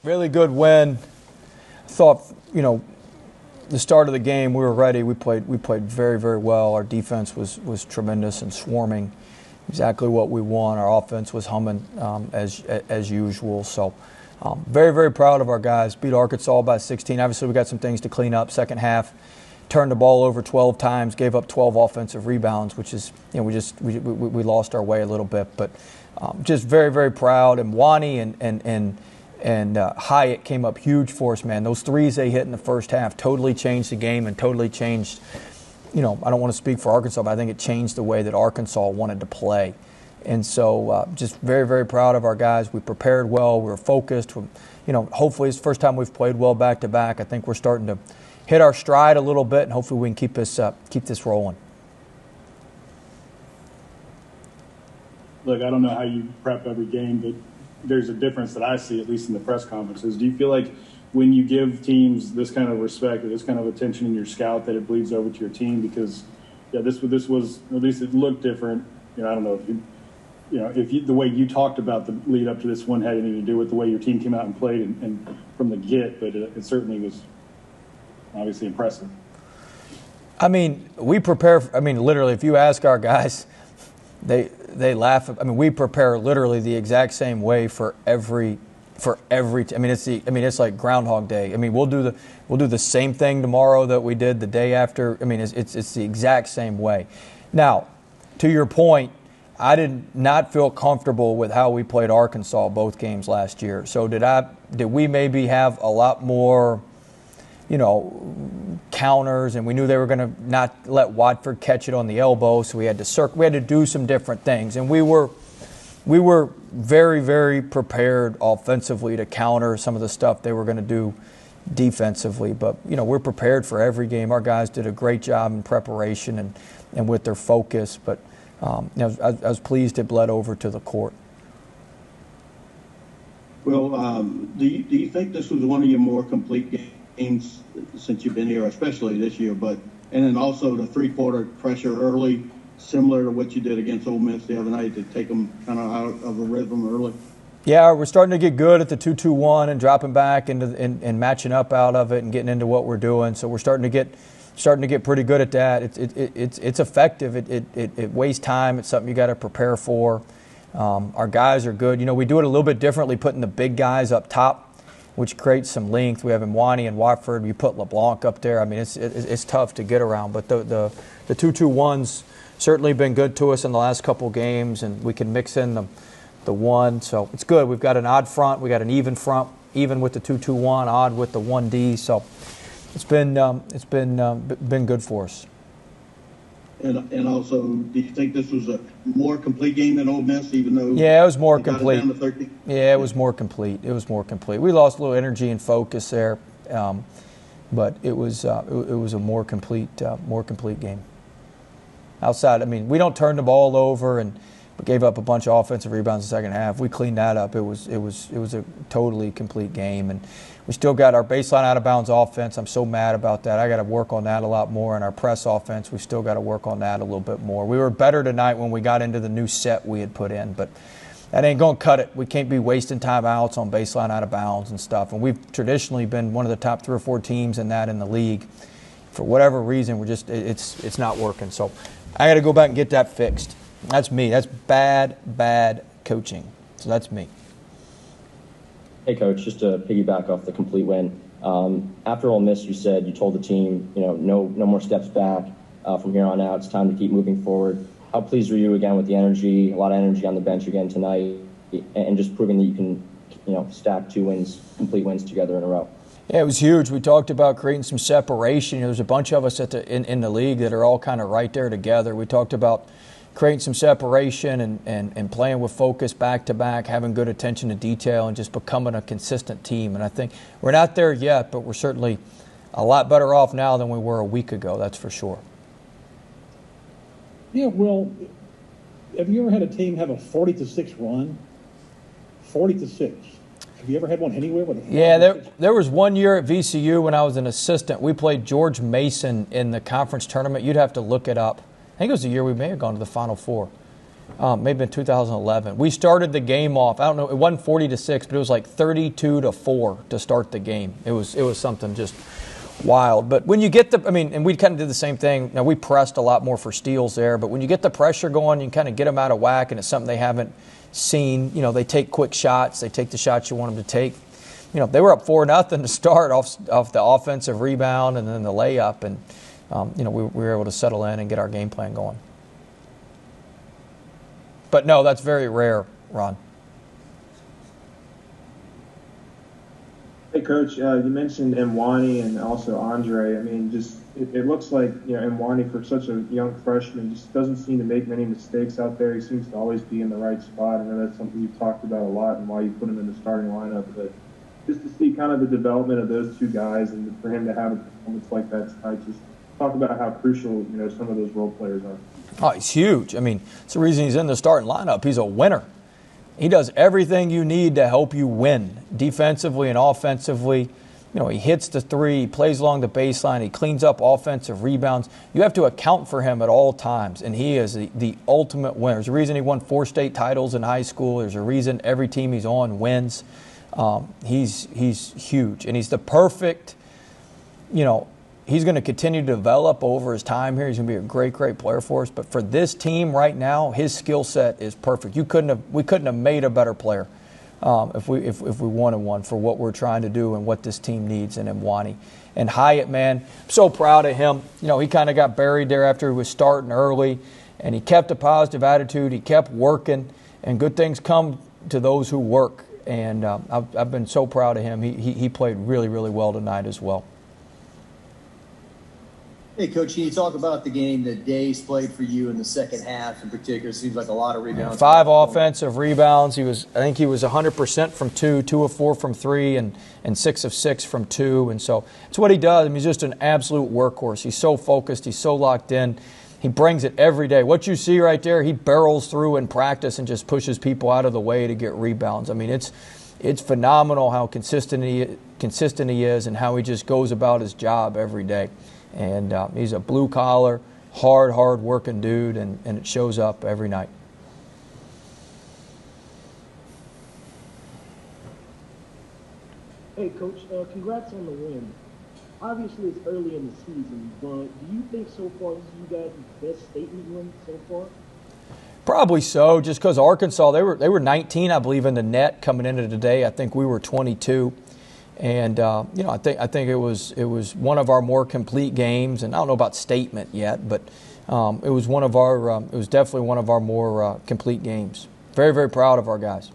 Really good win. Thought, the start of the game we were ready. We played very, very well. Our defense was tremendous and swarming, exactly what we want. Our offense was humming as usual. So very, very proud of our guys. Beat Arkansas by 16. Obviously, we got some things to clean up. Second half, turned the ball over 12 times, gave up 12 offensive rebounds, which is, we lost our way a little bit. But just very, very proud. And Wani and Hyatt came up huge for us, man. Those threes they hit in the first half totally changed the game and totally changed, I don't want to speak for Arkansas, but I think it changed the way that Arkansas wanted to play. And so just very, very proud of our guys. We prepared well. We were focused. Hopefully it's the first time we've played well back-to-back. I think we're starting to hit our stride a little bit, and hopefully we can keep this rolling. Look, I don't know how you prep every game, but there's a difference that I see, at least in the press conferences. Do you feel like when you give teams this kind of respect or this kind of attention in your scout that it bleeds over to your team? Because, this was, at least it looked different. I don't know if the way you talked about the lead up to this one had anything to do with the way your team came out and played and from the get, but it certainly was obviously impressive. We prepare. Literally, if you ask our guys, they laugh. We prepare literally the exact same way for every. It's like Groundhog Day. We'll do the same thing tomorrow that we did the day after. It's the exact same way. Now, to your point, I did not feel comfortable with how we played Arkansas both games last year. So did we maybe have a lot more, counters, and we knew they were going to not let Watford catch it on the elbow, so we had to do some different things, and we were very, very prepared offensively to counter some of the stuff they were going to do defensively. But we're prepared for every game. Our guys did a great job in preparation and with their focus. But I was pleased it bled over to the court. Well, do you think this was one of your more complete games since you've been here, especially this year? And then also the three-quarter pressure early, similar to what you did against Ole Miss the other night to take them kind of out of a rhythm early? Yeah, we're starting to get good at the 2-2-1 and dropping back and matching up out of it and getting into what we're doing. So we're starting to get pretty good at that. It's effective. It wastes time. It's something you got to prepare for. Our guys are good. We do it a little bit differently, putting the big guys up top, which creates some length. We have Mwani and Watford. You put LeBlanc up there. It's tough to get around. But the 2-2-1's certainly been good to us in the last couple games, and we can mix in the one. So it's good. We've got an odd front. We got an even front, even with the 2-2-1, odd with the 1D. So it's been good for us. And also, do you think this was a more complete game than Ole Miss, even though? Yeah, it was more complete. Got it down to 13? Yeah, it was more complete. We lost a little energy and focus there, but it was a more complete game. Outside, we don't turn the ball over and gave up a bunch of offensive rebounds in the second half. We cleaned that up. It was a totally complete game, and we still got our baseline out of bounds offense. I'm so mad about that. I got to work on that a lot more. And our press offense, we still got to work on that a little bit more. We were better tonight when we got into the new set we had put in, but that ain't going to cut it. We can't be wasting timeouts on baseline out of bounds and stuff. And we've traditionally been one of the top 3 or 4 teams in that in the league. For whatever reason, it's not working. So I got to go back and get that fixed. That's me. That's bad coaching. So that's me. Hey, Coach, just to piggyback off the complete win. After Ole Miss, you said you told the team, no more steps back from here on out. It's time to keep moving forward. How pleased were you again with the energy, a lot of energy on the bench again tonight, and just proving that you can, stack 2 wins, complete wins together in a row? Yeah, it was huge. We talked about creating some separation. There's a bunch of us in the league that are all kind of right there together. We talked about creating some separation and playing with focus back-to-back, having good attention to detail, and just becoming a consistent team. And I think we're not there yet, but we're certainly a lot better off now than we were a week ago, that's for sure. Yeah, well, have you ever had a team have a 40-6 run? 40-6. Have you ever had one anywhere with a 40-6? Yeah, there was one year at VCU when I was an assistant. We played George Mason in the conference tournament. You'd have to look it up. I think it was the year we may have gone to the Final Four. Maybe in 2011. We started the game off. I don't know. It wasn't 40-6, but it was like 32-4 to start the game. It was something just wild. But when you get and we kind of did the same thing. Now we pressed a lot more for steals there, but when you get the pressure going, you kind of get them out of whack, and it's something they haven't seen. They take quick shots. They take the shots you want them to take. They were up 4-0 to start off the offensive rebound and then the layup, and we were able to settle in and get our game plan going. But no, that's very rare, Ron. Hey, Coach, you mentioned Mwani and also Andre. I mean, it looks like Mwani, for such a young freshman, just doesn't seem to make many mistakes out there. He seems to always be in the right spot. I know that's something you've talked about a lot and why you put him in the starting lineup. But just to see kind of the development of those two guys and for him to have a performance like that tonight, just talk about how crucial some of those role players are. Oh, he's huge. I mean, it's the reason he's in the starting lineup. He's a winner. He does everything you need to help you win, defensively and offensively. He hits the three, he plays along the baseline, he cleans up offensive rebounds. You have to account for him at all times, and he is the ultimate winner. There's a reason he won 4 state titles in high school. There's a reason every team he's on wins. He's huge, and he's the perfect, he's going to continue to develop over his time here. He's going to be a great, great player for us. But for this team right now, his skill set is perfect. We couldn't have made a better player if we wanted one for what we're trying to do and what this team needs in Mwani. And Hyatt, man, I'm so proud of him. He kind of got buried there after he was starting early, and he kept a positive attitude. He kept working, and good things come to those who work. And I've been so proud of him. He played really, really well tonight as well. Hey, Coach, can you talk about the game that Days played for you in the second half in particular? It seems like a lot of rebounds. 5 offensive rebounds. I think he was 100% from 2, 2 of 4 from 3, and 6 of 6 from 2. And so it's what he does. I mean, he's just an absolute workhorse. He's so focused. He's so locked in. He brings it every day. What you see right there, he barrels through in practice and just pushes people out of the way to get rebounds. I mean, it's phenomenal how consistent he is and how he just goes about his job every day. And he's a blue-collar, hard working dude, and it shows up every night. Hey, Coach, congrats on the win. Obviously, it's early in the season, but do you think so far this is you guys' best statement win so far? Probably so, just because Arkansas, they were 19, I believe, in the net coming into today. I think we were 22. And I think it was one of our more complete games, and I don't know about statement yet, but it was definitely one of our more complete games. Very, very proud of our guys.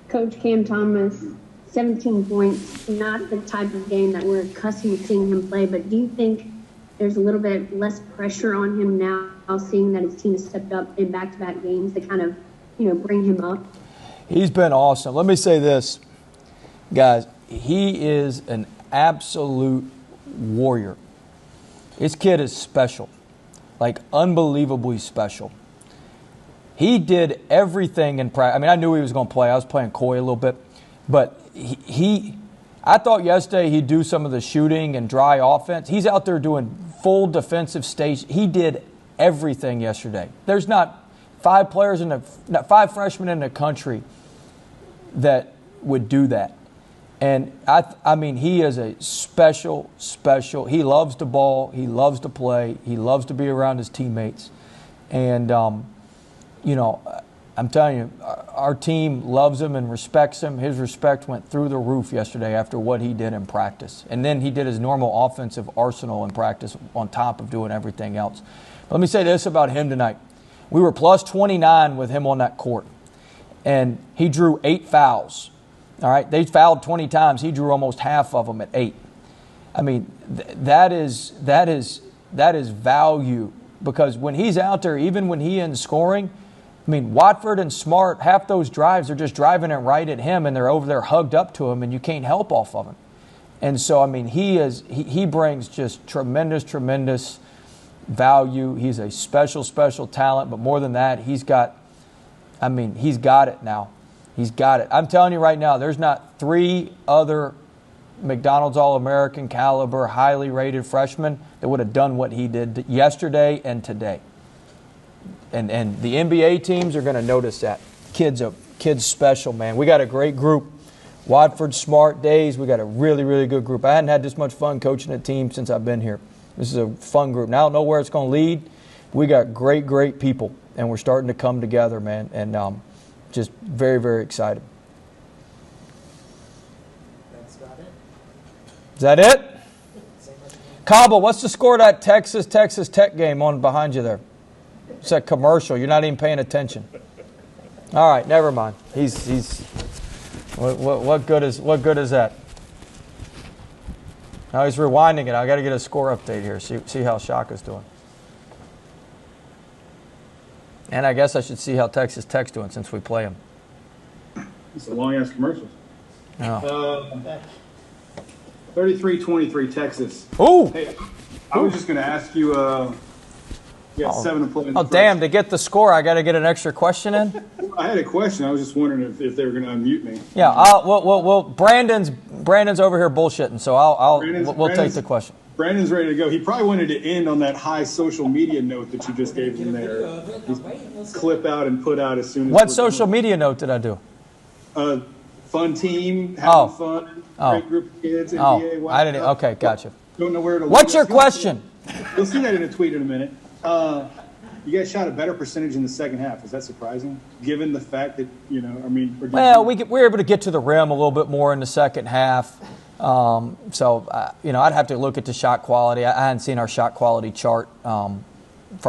Coach Cam Thomas, 17 points, not the type of game that we're accustomed to seeing him play, but do you think there's a little bit less pressure on him now, seeing that his team has stepped up in back-to-back games to kind of, bring him up? He's been awesome. Let me say this, guys. He is an absolute warrior. This kid is special, like unbelievably special. He did everything in practice. I mean, I knew he was going to play. I was playing coy a little bit. But I thought yesterday he'd do some of the shooting and dry offense. He's out there doing full defensive stage. He did everything yesterday. There's not 5 freshmen in the country that would do that. And I mean, he is a special. He loves the ball. He loves to play. He loves to be around his teammates. And, I'm telling you, our team loves him and respects him. His respect went through the roof yesterday after what he did in practice. And then he did his normal offensive arsenal in practice on top of doing everything else. But let me say this about him tonight. We were plus 29 with him on that court. And he drew 8 fouls. All right, they fouled 20 times. He drew almost half of them at 8. I mean, that is value, because when he's out there, even when he ends scoring, I mean, Watford and Smart, half those drives, they're just driving it right at him, and they're over there hugged up to him, and you can't help off of him. And so, I mean, he brings just tremendous value. He's a special talent, but more than that, he's got it now. He's got it. I'm telling you right now, there's not 3 other McDonald's All-American caliber, highly rated freshman that would have done what he did yesterday and today. And the NBA teams are going to notice that. Kids special, man. We got a great group. Watford, Smart, Days. We got a really, really good group. I hadn't had this much fun coaching a team since I've been here. This is a fun group. Now I don't know where it's going to lead. We got great, great people, and we're starting to come together, man. And just very, very excited. That's about it. Is that it? Cabo, what's the score of that Texas Tech game on behind you there? It's a commercial. You're not even paying attention. All right, never mind. He's what good is that? Now he's rewinding it. I got to get a score update here. See how Shaka's doing. And I guess I should see how Texas Tech's doing since we play them. It's a long-ass commercial. Oh. 33-23 Texas. Ooh. Hey, I was just going to ask you, you got 7 to play in the first. Damn, to get the score, I got to get an extra question in? I had a question. I was just wondering if they were going to unmute me. Yeah, well, Brandon's over here bullshitting, so we'll take the question. Brandon's ready to go. He probably wanted to end on that high social media note that you just gave him there. Clip out and put out as soon as. What social media note did I do? Fun team, having fun, great group of kids, NBA. I didn't. Okay, gotcha. Don't know where to. What's your question? You'll see that in a tweet in a minute. You guys shot a better percentage in the second half. Is that surprising, given the fact that Well, we were able to get to the rim a little bit more in the second half. So I'd have to look at the shot quality. I hadn't seen our shot quality chart from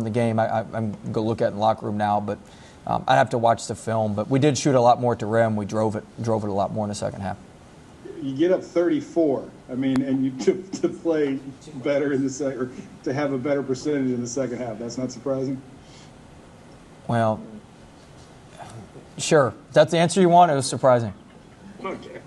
the game. I'm going to look at it in the locker room now, but I'd have to watch the film. But we did shoot a lot more at the rim. We drove it a lot more in the second half. You get up 34. And you to play better in the second, or to have a better percentage in the second half. That's not surprising. Well, sure. If that's the answer you want, it was surprising. Okay.